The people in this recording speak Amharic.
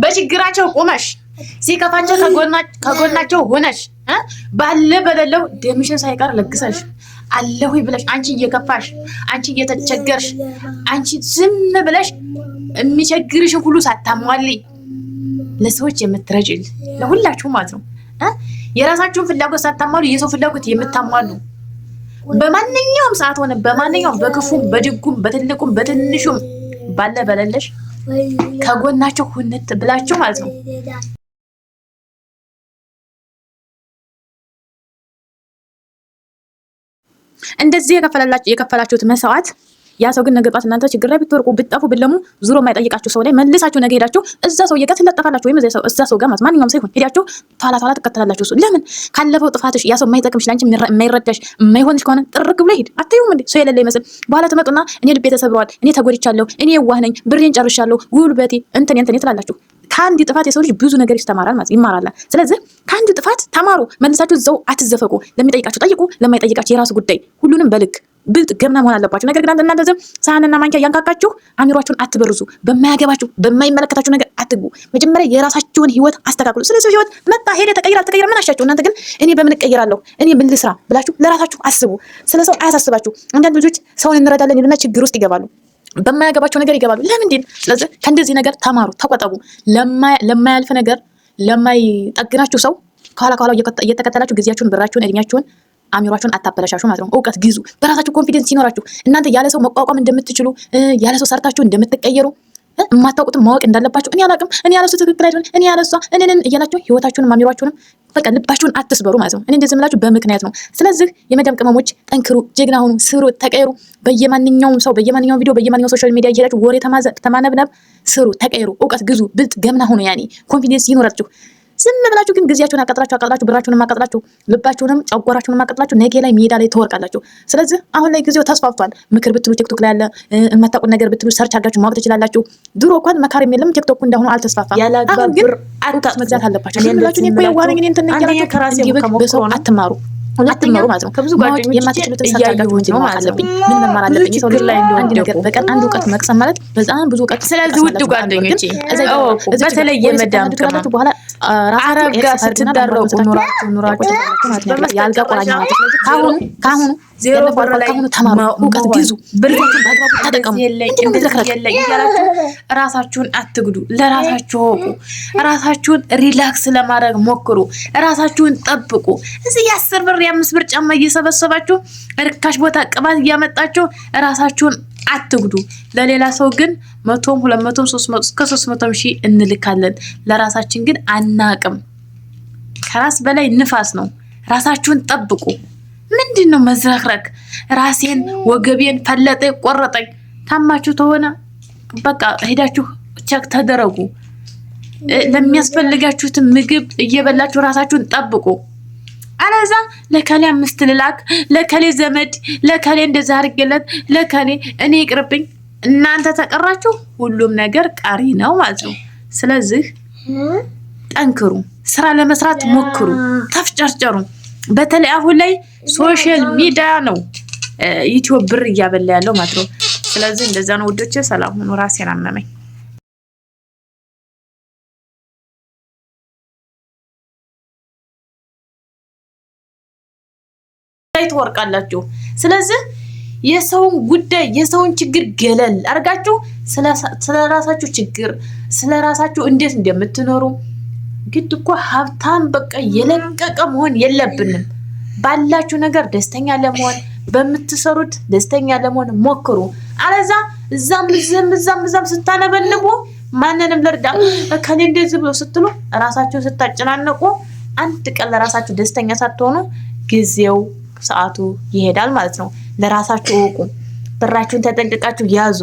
በችግራቸው ቆመሽ ሲከፋቸው ከጎናቸው ሆነሽ ባለ በሌለው ደምሽን ሳይቀር ለግሰሽ አለሁ ብለሽ አንቺ እየከፋሽ አንቺ እየተቸገርሽ አንቺ ዝም ብለሽ የሚቸግርሽ ሁሉ ሳታሟሊ ለሰዎች የምትረጅል ለሁላችሁ ማለት ነው። የራሳችሁን ፍላጎት ሳታሟሉ የሰው ፍላጎት የምታሟሉ በማንኛውም ሰዓት ሆነ በማንኛውም በክፉም በድጉም በትልቁም በትንሹም ባለ በሌለሽ ከጎናቸው ሁነት ብላችሁ ማለት ነው። እንደዚህ የከፈላችሁት መስዋዕት ያ ሰው ግን ነገ ጧት እናንተ ችግር ላይ ብትወርቁ ብትጠፉ ብለሙ ዙሮ የማይጠይቃችሁ ሰው ላይ መልሳችሁ ነገ ሄዳችሁ እዛ ሰው ጋር ትለጠፋላችሁ። ወይም እዛ ሰው ጋር ማለት ማንኛውም ሰው ይሁን ሄዳችሁ ኋላ ትከተላላችሁ። እሱ ለምን ካለፈው ጥፋትሽ ያ ሰው የማይጠቅምሽ ላንቺ የማይረዳሽ የማይሆንሽ ከሆነ ጥርግ ብሎ ይሄድ። አትዩም እንዴ ሰው የሌለ ይመስል በኋላ ትመጡና እኔ ልቤ ተሰብሯል፣ እኔ ተጎድቻለሁ፣ እኔ የዋህ ነኝ፣ ብሬን ጨርሻለሁ፣ ጉልበቴ እንትን ትላላችሁ። ከአንድ ጥፋት የሰው ልጅ ብዙ ነገር ይስተማራል ማለት ይማራል። ስለዚህ ከአንድ ጥፋት ተማሩ፣ መልሳችሁ እዛው አትዘፈቁ። ለሚጠይቃችሁ ጠይቁ፣ ለማይጠይቃችሁ የራሱ ጉዳይ። ሁሉንም በልክ ብልጥ ገምና መሆን አለባችሁ። ነገር ግን እናንተ ዝም ሳህንና ማንኪያ ያንካካችሁ አሚሯችሁን አትበርዙ። በማያገባችሁ በማይመለከታችሁ ነገር አትግቡ። መጀመሪያ የራሳችሁን ህይወት አስተካክሉ። ስለዚህ ህይወት መጣ ሄደ ተቀይራ ምን አሻችሁ? እናንተ ግን እኔ በምን እቀይራለሁ እኔ ምን ልስራ ብላችሁ ለራሳችሁ አስቡ። ስለሰው አያሳስባችሁ። አንዳንድ ልጆች ሰውን እንረዳለን ይሉና ችግር ውስጥ ይገባሉ፣ በማያገባቸው ነገር ይገባሉ። ለምንድን? ስለዚህ ከእንደዚህ ነገር ተማሩ፣ ተቆጠቡ። ለማያልፍ ነገር ለማይጠግናችሁ ሰው ከኋላ እየተከተላችሁ ጊዜያችሁን፣ ብራችሁን፣ እድሜያችሁን አሚሯችሁን አታበላሻሹ ማለት ነው። እውቀት ግዙ። በራሳችሁ ኮንፊደንስ ሲኖራችሁ እናንተ ያለ ሰው መቋቋም እንደምትችሉ ያለ ሰው ሰርታችሁ እንደምትቀየሩ የማታውቁትን ማወቅ እንዳለባችሁ እኔ አላውቅም፣ እኔ ያለ እሱ ትክክል አይደለም፣ እኔ ያለ እሷ እኔን እያላችሁ ህይወታችሁንም አሚሯችሁንም በቃ ልባችሁን አትስበሩ ማለት ነው። እኔ እንደዚህ የምላችሁ በምክንያት ነው። ስለዚህ የመዳም ቅመሞች ጠንክሩ፣ ጀግና ሁኑ፣ ስሩ፣ ተቀየሩ። በየማንኛውም ቪዲዮ በየማንኛውም ሶሻል ሚዲያ እየሄዳችሁ ወሬ ተማነብነብ ስሩ፣ ተቀየሩ፣ እውቀት ግዙ፣ ብልጥ ገምና ሁኑ። ያኔ ኮንፊደንስ ይኖራችሁ። ዝም ብላችሁ ግን ጊዜያችሁን አቃጥላችሁ ብራችሁንም አቃጥላችሁ ልባችሁንም ጨጓራችሁንም አቃጥላችሁ ነገ ላይ ሜዳ ላይ ትወርቃላችሁ። ስለዚህ አሁን ላይ ጊዜው ተስፋፍቷል። ምክር ብትሉ ቲክቶክ ላይ ያለ የማታውቁት ነገር ብትሉ ሰርች አድርጋችሁ ማወቅ ትችላላችሁ። ድሮ እንኳን መካሪም የለም ቲክቶክ እንዳሁኑ አልተስፋፋም። አሁን ግን እውቀት መግዛት አለባችሁ። ዝም ብላችሁ እኮ የዋህ ነኝ እንትን እያላችሁ በሰው አትማሩ ማለት ነው። ከብዙ ጓደኞች የማትችሉትን ሰርች አድርጋችሁ ማወቅ አለብኝ። ምን መማር አለብኝ? ሰው ልጅ ላይ አንድ ነገር በቀን አንድ እውቀት መቅሰም ማለት በጣም ብዙ እውቀት። ስለዚህ ውድ ጓደኞቼ በተለይ የመዳም ቅመሞች በኋላ አረብ ጋር ስትዳረቁ ኑራችሁ ያልጋ ቆራኛ ማለት ነው። ካሁኑ ዜሮ ብር ላይ ተማሩ፣ እውቀት ግዙ፣ ብርታችሁን በአግባቡ ተጠቀሙ። እያላችሁ ራሳችሁን አትግዱ፣ ለራሳችሁ ወቁ። ራሳችሁን ሪላክስ ለማድረግ ሞክሩ፣ ራሳችሁን ጠብቁ። እዚህ የ10 ብር የ5 ብር ጫማ እየሰበሰባችሁ ርካሽ ቦታ ቅባት እያመጣችሁ ራሳችሁን አትግዱ። ለሌላ ሰው ግን 100፣ 200፣ 300 እስከ 300 ሺህ እንልካለን። ለራሳችን ግን አናቅም። ከራስ በላይ ንፋስ ነው። ራሳችሁን ጠብቁ። ምንድነው መዝረክረክ? ራሴን ወገቤን ፈለጠ ቆረጠኝ። ታማችሁ ተሆነ በቃ ሄዳችሁ ቸክ ተደረጉ። ለሚያስፈልጋችሁት ምግብ እየበላችሁ ራሳችሁን ጠብቁ። አለዛ ለከሌ 5 ልላክ፣ ለከሌ ዘመድ፣ ለከሌ እንደዛ አድርገለት፣ ለከሌ እኔ ይቅርብኝ። እናንተ ተቀራችሁ ሁሉም ነገር ቀሪ ነው ማለት ነው። ስለዚህ ጠንክሩ፣ ስራ ለመስራት ሞክሩ፣ ተፍጨርጨሩ። በተለይ አሁን ላይ ሶሻል ሚዲያ ነው ዩቲዩብ ብር እያበላ ያለው ማለት ነው። ስለዚህ እንደዛ ነው ውዶቼ። ሰላም ሁኑ። ራሴን አመመኝ። ትወርቃላችሁ። ስለዚህ የሰውን ጉዳይ የሰውን ችግር ገለል አድርጋችሁ ስለራሳችሁ ችግር ስለራሳችሁ እንዴት እንደምትኖሩ ግድ እኮ ሀብታም በቃ የለቀቀ መሆን የለብንም። ባላችሁ ነገር ደስተኛ ለመሆን በምትሰሩት ደስተኛ ለመሆን ሞክሩ። አለዛ እዛም ስታነበንቡ ማንንም ለርዳ ከኔ እንደዚህ ብሎ ስትሉ ራሳችሁን ስታጨናነቁ አንድ ቀን ለራሳችሁ ደስተኛ ሳትሆኑ ጊዜው ሰዓቱ ይሄዳል ማለት ነው። ለራሳችሁ ወቁ። ብራችሁን ተጠንቅቃችሁ ያዙ።